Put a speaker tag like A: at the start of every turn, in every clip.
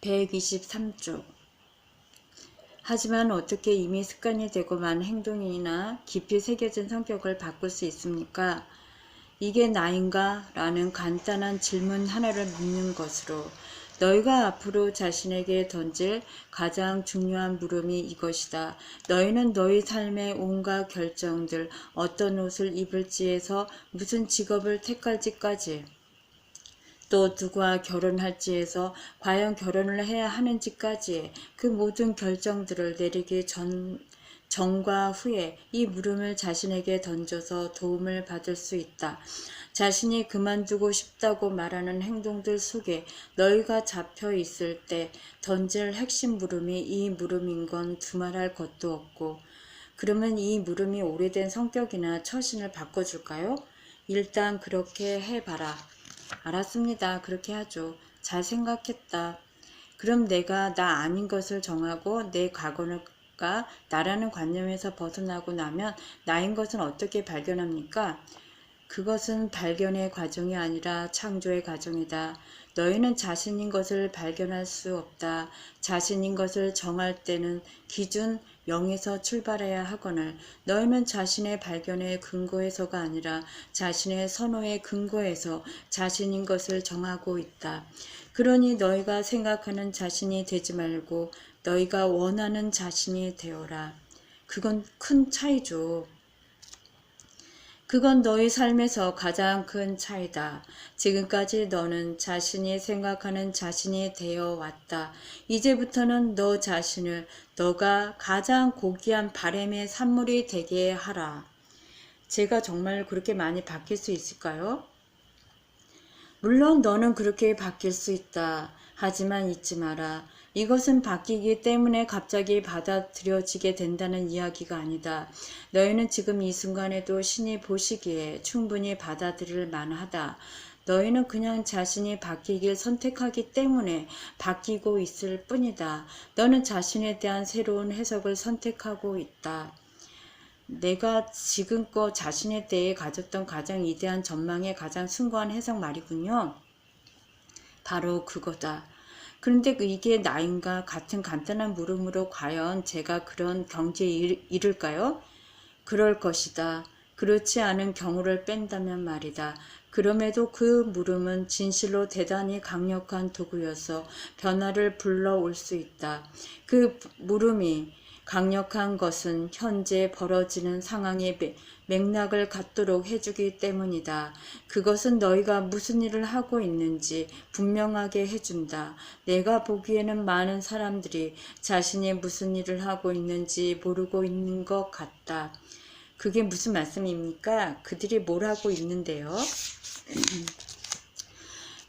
A: 123쪽. 하지만 어떻게 이미 습관이 되고 만 행동이나 깊이 새겨진 성격을 바꿀 수 있습니까? 이게 나인가? 라는 간단한 질문 하나를 묻는 것으로 너희가 앞으로 자신에게 던질 가장 중요한 물음이 이것이다. 너희는 너희 삶의 온갖 결정들, 어떤 옷을 입을지에서 무슨 직업을 택할지까지, 또 누구와 결혼할지에서 과연 결혼을 해야 하는지까지의 그 모든 결정들을 내리기 전과 후에 이 물음을 자신에게 던져서 도움을 받을 수 있다. 자신이 그만두고 싶다고 말하는 행동들 속에 너희가 잡혀 있을 때 던질 핵심 물음이 이 물음인 건 두말할 것도 없고, 그러면 이 물음이 오래된 성격이나 처신을 바꿔줄까요? 일단 그렇게 해봐라. 알았습니다. 그렇게 하죠. 잘 생각했다. 그럼 내가 나 아닌 것을 정하고 내 과거가 나라는 관념에서 벗어나고 나면 나인 것은 어떻게 발견합니까? 그것은 발견의 과정이 아니라 창조의 과정이다. 너희는 자신인 것을 발견할 수 없다. 자신인 것을 정할 때는 기준 0에서 출발해야 하거늘 너희는 자신의 발견의 근거에서가 아니라 자신의 선호의 근거에서 자신인 것을 정하고 있다. 그러니 너희가 생각하는 자신이 되지 말고 너희가 원하는 자신이 되어라. 그건 큰 차이죠. 그건 너희 삶에서 가장 큰 차이다. 지금까지 너는 자신이 생각하는 자신이 되어 왔다. 이제부터는 너 자신을 너가 가장 고귀한 바람의 산물이 되게 하라. 제가 정말 그렇게 많이 바뀔 수 있을까요? 물론 너는 그렇게 바뀔 수 있다. 하지만 잊지 마라. 이것은 바뀌기 때문에 갑자기 받아들여지게 된다는 이야기가 아니다. 너희는 지금 이 순간에도 신이 보시기에 충분히 받아들일 만하다. 너희는 그냥 자신이 바뀌길 선택하기 때문에 바뀌고 있을 뿐이다. 너는 자신에 대한 새로운 해석을 선택하고 있다. 내가 지금껏 자신에 대해 가졌던 가장 위대한 전망의 가장 숭고한 해석 말이군요. 바로 그거다. 그런데 이게 나인가 같은 간단한 물음으로 과연 제가 그런 경지에 이를까요? 그럴 것이다. 그렇지 않은 경우를 뺀다면 말이다. 그럼에도 그 물음은 진실로 대단히 강력한 도구여서 변화를 불러올 수 있다. 그 물음이 강력한 것은 현재 벌어지는 상황의 맥락을 갖도록 해주기 때문이다. 그것은 너희가 무슨 일을 하고 있는지 분명하게 해준다. 내가 보기에는 많은 사람들이 자신이 무슨 일을 하고 있는지 모르고 있는 것 같다. 그게 무슨 말씀입니까? 그들이 뭘 하고 있는데요?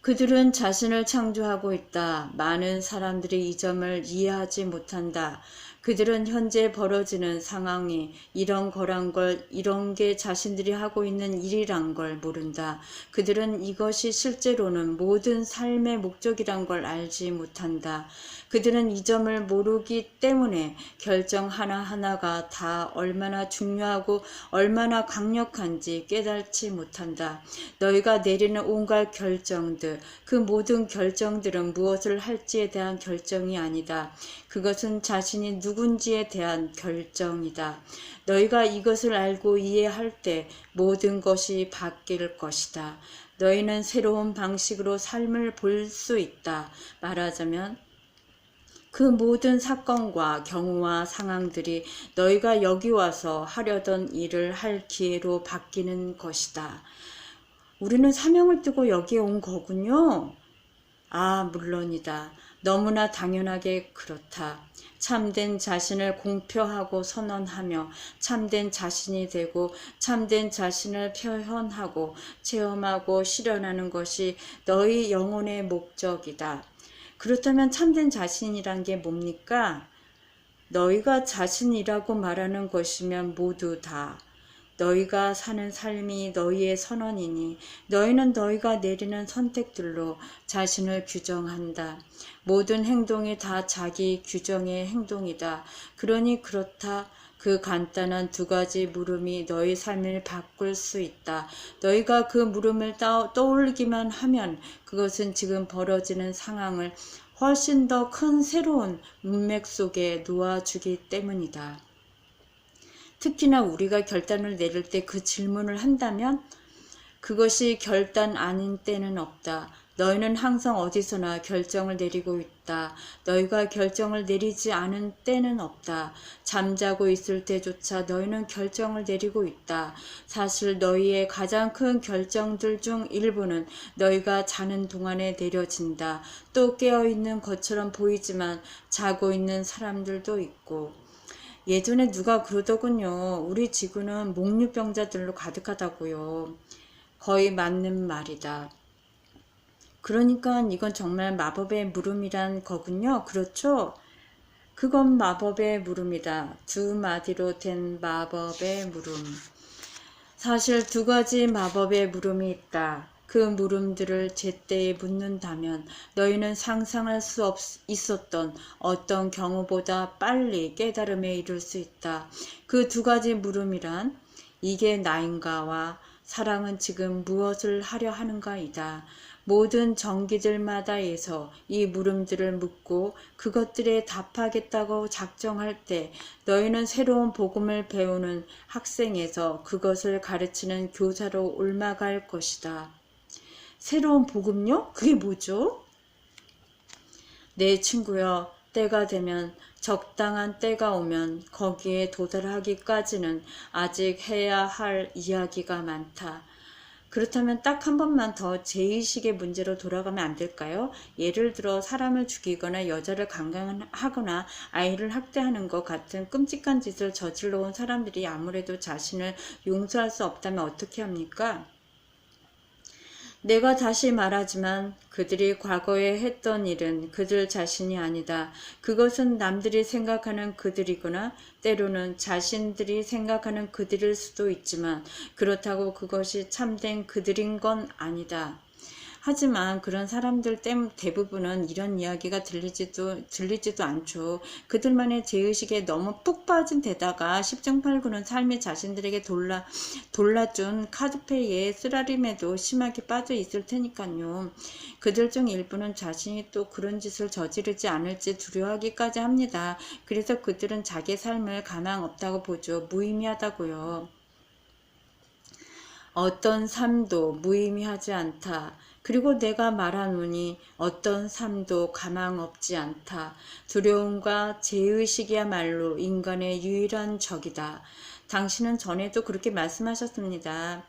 A: 그들은 자신을 창조하고 있다. 많은 사람들이 이 점을 이해하지 못한다. 그들은 현재 벌어지는 상황이 이런 거란 걸, 이런 게 자신들이 하고 있는 일이란 걸 모른다. 그들은 이것이 실제로는 모든 삶의 목적이란 걸 알지 못한다. 그들은 이 점을 모르기 때문에 결정 하나하나가 다 얼마나 중요하고 얼마나 강력한지 깨닫지 못한다. 너희가 내리는 온갖 결정들, 그 모든 결정들은 무엇을 할지에 대한 결정이 아니다. 그것은 자신이 누군지에 대한 결정이다. 너희가 이것을 알고 이해할 때 모든 것이 바뀔 것이다. 너희는 새로운 방식으로 삶을 볼 수 있다. 말하자면 그 모든 사건과 경우와 상황들이 너희가 여기 와서 하려던 일을 할 기회로 바뀌는 것이다. 우리는 사명을 띠고 여기에 온 거군요. 아, 물론이다. 너무나 당연하게 그렇다. 참된 자신을 공표하고 선언하며 참된 자신이 되고 참된 자신을 표현하고 체험하고 실현하는 것이 너희 영혼의 목적이다. 그렇다면 참된 자신이란 게 뭡니까? 너희가 자신이라고 말하는 것이면 모두 다 너희가 사는 삶이 너희의 선언이니 너희는 너희가 내리는 선택들로 자신을 규정한다. 모든 행동이 다 자기 규정의 행동이다. 그러니 그렇다. 그 간단한 두 가지 물음이 너희 삶을 바꿀 수 있다. 너희가 그 물음을 떠올리기만 하면 그것은 지금 벌어지는 상황을 훨씬 더 큰 새로운 문맥 속에 놓아주기 때문이다. 특히나 우리가 결단을 내릴 때 그 질문을 한다면 그것이 결단 아닌 때는 없다. 너희는 항상 어디서나 결정을 내리고 있다. 너희가 결정을 내리지 않은 때는 없다. 잠자고 있을 때조차 너희는 결정을 내리고 있다. 사실 너희의 가장 큰 결정들 중 일부는 너희가 자는 동안에 내려진다. 또 깨어있는 것처럼 보이지만 자고 있는 사람들도 있고. 예전에 누가 그러더군요. 우리 지구는 목류병자들로 가득하다고요. 거의 맞는 말이다. 그러니까 이건 정말 마법의 물음이란 거군요. 그렇죠? 그건 마법의 물음이다. 두 마디로 된 마법의 물음. 사실 두 가지 마법의 물음이 있다. 그 물음들을 제때에 묻는다면 너희는 상상할 수 있었던 어떤 경우보다 빨리 깨달음에 이를 수 있다. 그 두 가지 물음이란 이게 나인가와 사랑은 지금 무엇을 하려 하는가이다. 모든 정기들마다에서 이 물음들을 묻고 그것들에 답하겠다고 작정할 때 너희는 새로운 복음을 배우는 학생에서 그것을 가르치는 교사로 옮아갈 것이다. 새로운 복음요? 그게 뭐죠? 내 친구여, 때가 되면 적당한 때가 오면 거기에 도달하기까지는 아직 해야 할 이야기가 많다. 그렇다면 딱 한 번만 더 제의식의 문제로 돌아가면 안 될까요? 예를 들어 사람을 죽이거나 여자를 강간하거나 아이를 학대하는 것 같은 끔찍한 짓을 저질러 온 사람들이 아무래도 자신을 용서할 수 없다면 어떻게 합니까? 내가 다시 말하지만 그들이 과거에 했던 일은 그들 자신이 아니다. 그것은 남들이 생각하는 그들이거나 때로는 자신들이 생각하는 그들일 수도 있지만 그렇다고 그것이 참된 그들인 건 아니다. 하지만 그런 사람들 대부분은 이런 이야기가 들리지도 않죠. 그들만의 죄의식에 너무 푹 빠진 데다가 10중 8구는 삶의 자신들에게 돌라준 카드페이의 쓰라림에도 심하게 빠져 있을 테니까요. 그들 중 일부는 자신이 또 그런 짓을 저지르지 않을지 두려워하기까지 합니다. 그래서 그들은 자기 삶을 가망 없다고 보죠. 무의미하다고요. 어떤 삶도 무의미하지 않다. 그리고 내가 말하노니 어떤 삶도 가망 없지 않다. 두려움과 죄의식이야말로 인간의 유일한 적이다. 당신은 전에도 그렇게 말씀하셨습니다.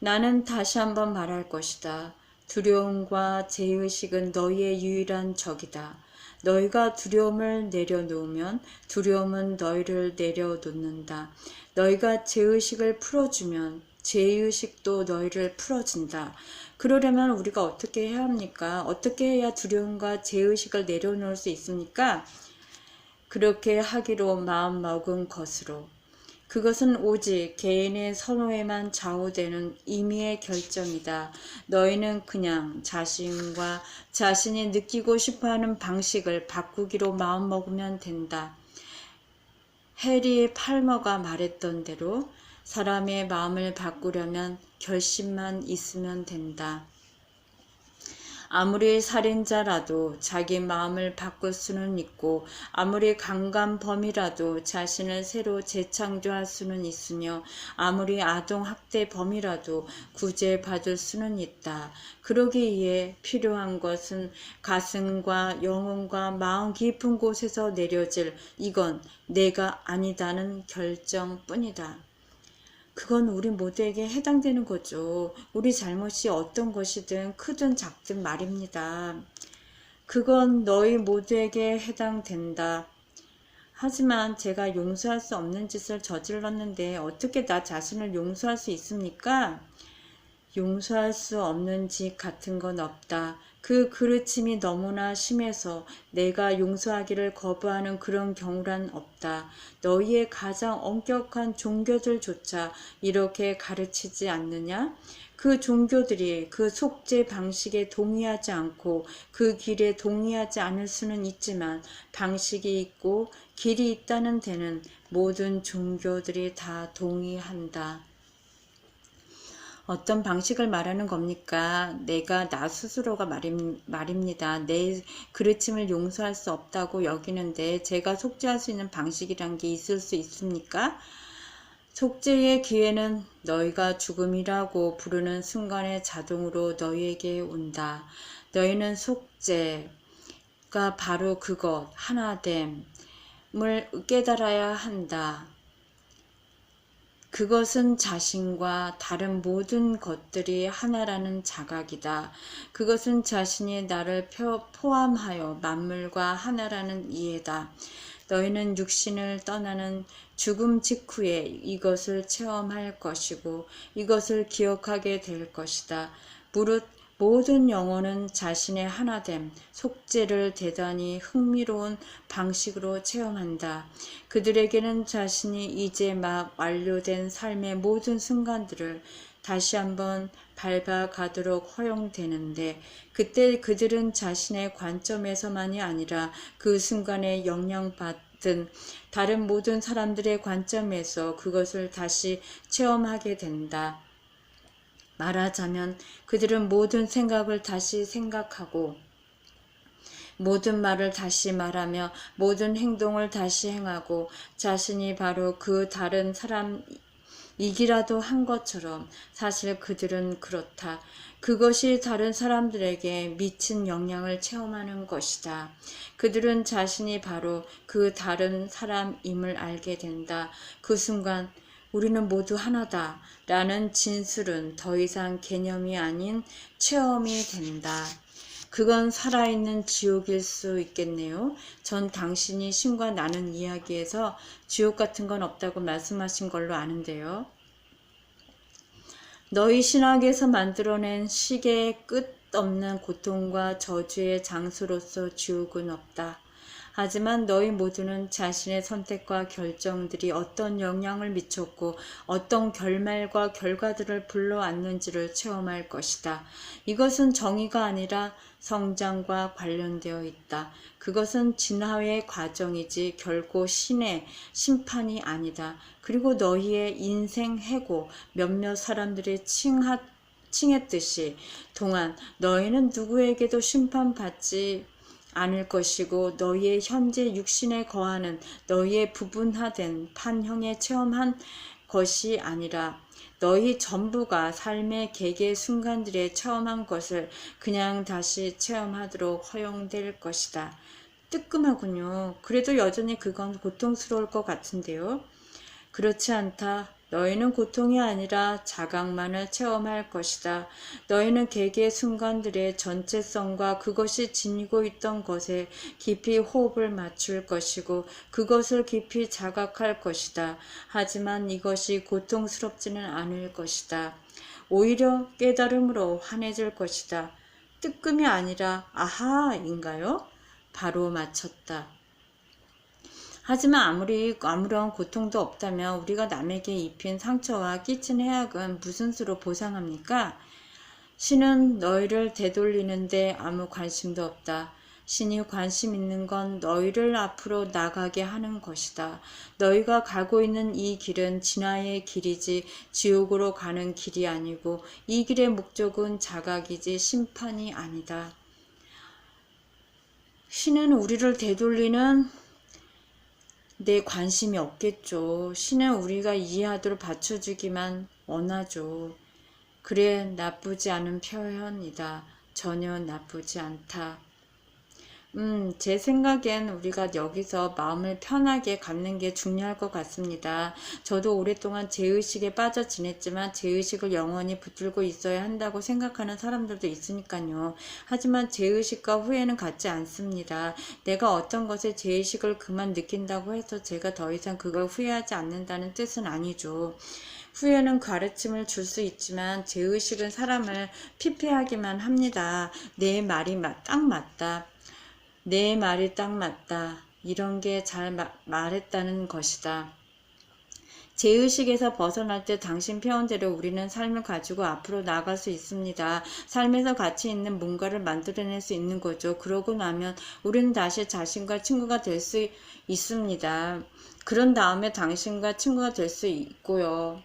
A: 나는 다시 한번 말할 것이다. 두려움과 죄의식은 너희의 유일한 적이다. 너희가 두려움을 내려놓으면 두려움은 너희를 내려놓는다. 너희가 죄의식을 풀어주면 죄의식도 너희를 풀어준다. 그러려면 우리가 어떻게 해야 합니까? 어떻게 해야 두려움과 죄의식을 내려놓을 수 있습니까? 그렇게 하기로 마음먹은 것으로. 그것은 오직 개인의 선호에만 좌우되는 임의의 결정이다. 너희는 그냥 자신과 자신이 느끼고 싶어하는 방식을 바꾸기로 마음먹으면 된다. 해리 팔머가 말했던 대로 사람의 마음을 바꾸려면 결심만 있으면 된다. 아무리 살인자라도 자기 마음을 바꿀 수는 있고 아무리 강간범이라도 자신을 새로 재창조할 수는 있으며 아무리 아동학대범이라도 구제받을 수는 있다. 그러기에 필요한 것은 가슴과 영혼과 마음 깊은 곳에서 내려질 이건 내가 아니다는 결정뿐이다. 그건 우리 모두에게 해당되는 거죠. 우리 잘못이 어떤 것이든 크든 작든 말입니다. 그건 너희 모두에게 해당된다. 하지만 제가 용서할 수 없는 짓을 저질렀는데 어떻게 나 자신을 용서할 수 있습니까? 용서할 수 없는 짓 같은 건 없다. 그 그르침이 너무나 심해서 내가 용서하기를 거부하는 그런 경우란 없다. 너희의 가장 엄격한 종교들조차 이렇게 가르치지 않느냐? 그 종교들이 그 속죄 방식에 동의하지 않고 그 길에 동의하지 않을 수는 있지만 방식이 있고 길이 있다는 데는 모든 종교들이 다 동의한다. 어떤 방식을 말하는 겁니까? 내가 나 스스로가 말입니다. 내 그르침을 용서할 수 없다고 여기는데 제가 속죄할 수 있는 방식이란 게 있을 수 있습니까? 속죄의 기회는 너희가 죽음이라고 부르는 순간에 자동으로 너희에게 온다. 너희는 속죄가 바로 그것, 하나됨을 깨달아야 한다. 그것은 자신과 다른 모든 것들이 하나라는 자각이다. 그것은 자신이 나를 포함하여 만물과 하나라는 이해다. 너희는 육신을 떠나는 죽음 직후에 이것을 체험할 것이고 이것을 기억하게 될 것이다. 무릇 모든 영혼은 자신의 하나됨, 속죄를 대단히 흥미로운 방식으로 체험한다. 그들에게는 자신이 이제 막 완료된 삶의 모든 순간들을 다시 한번 밟아가도록 허용되는데 그때 그들은 자신의 관점에서만이 아니라 그 순간에 영향받은 다른 모든 사람들의 관점에서 그것을 다시 체험하게 된다. 말하자면 그들은 모든 생각을 다시 생각하고 모든 말을 다시 말하며 모든 행동을 다시 행하고 자신이 바로 그 다른 사람이기라도 한 것처럼 사실 그들은 그렇다. 그것이 다른 사람들에게 미친 영향을 체험하는 것이다. 그들은 자신이 바로 그 다른 사람임을 알게 된다. 그 순간 우리는 모두 하나다 라는 진술은 더 이상 개념이 아닌 체험이 된다. 그건 살아있는 지옥일 수 있겠네요. 전 당신이 신과 나눈 이야기에서 지옥 같은 건 없다고 말씀하신 걸로 아는데요. 너희 신학에서 만들어낸 시계의 끝없는 고통과 저주의 장소로서 지옥은 없다. 하지만 너희 모두는 자신의 선택과 결정들이 어떤 영향을 미쳤고 어떤 결말과 결과들을 불러왔는지를 체험할 것이다. 이것은 정의가 아니라 성장과 관련되어 있다. 그것은 진화의 과정이지 결코 신의 심판이 아니다. 그리고 너희의 인생 해고 몇몇 사람들이 칭했듯이 동안 너희는 누구에게도 심판받지 않을 것이고 너희의 현재 육신에 거하는 너희의 부분화된 판형에 체험한 것이 아니라 너희 전부가 삶의 개개 순간들에 체험한 것을 그냥 다시 체험하도록 허용될 것이다. 뜨끔하군요. 그래도 여전히 그건 고통스러울 것 같은데요. 그렇지 않다. 너희는 고통이 아니라 자각만을 체험할 것이다. 너희는 개개의 순간들의 전체성과 그것이 지니고 있던 것에 깊이 호흡을 맞출 것이고 그것을 깊이 자각할 것이다. 하지만 이것이 고통스럽지는 않을 것이다. 오히려 깨달음으로 환해질 것이다. 뜨끔이 아니라 아하인가요? 바로 맞췄다. 하지만 아무런 고통도 없다면 우리가 남에게 입힌 상처와 끼친 해악은 무슨 수로 보상합니까? 신은 너희를 되돌리는데 아무 관심도 없다. 신이 관심 있는 건 너희를 앞으로 나가게 하는 것이다. 너희가 가고 있는 이 길은 진화의 길이지 지옥으로 가는 길이 아니고 이 길의 목적은 자각이지 심판이 아니다. 신은 우리를 되돌리는 내 관심이 없겠죠. 신은 우리가 이해하도록 받쳐주기만 원하죠. 그래, 나쁘지 않은 표현이다. 전혀 나쁘지 않다. 제 생각엔 우리가 여기서 마음을 편하게 갖는 게 중요할 것 같습니다. 저도 오랫동안 죄의식에 빠져 지냈지만 죄의식을 영원히 붙들고 있어야 한다고 생각하는 사람들도 있으니까요. 하지만 죄의식과 후회는 같지 않습니다. 내가 어떤 것에 죄의식을 그만 느낀다고 해서 제가 더 이상 그걸 후회하지 않는다는 뜻은 아니죠. 후회는 가르침을 줄 수 있지만 죄의식은 사람을 피폐하기만 합니다. 내 말이 딱 맞다. 내 말이 딱 맞다. 이런 게 잘 말했다는 것이다. 죄의식에서 벗어날 때 당신 표현대로 우리는 삶을 가지고 앞으로 나아갈 수 있습니다. 삶에서 가치 있는 뭔가를 만들어낼 수 있는 거죠. 그러고 나면 우리는 다시 자신과 친구가 될 수 있습니다. 그런 다음에 당신과 친구가 될 수 있고요.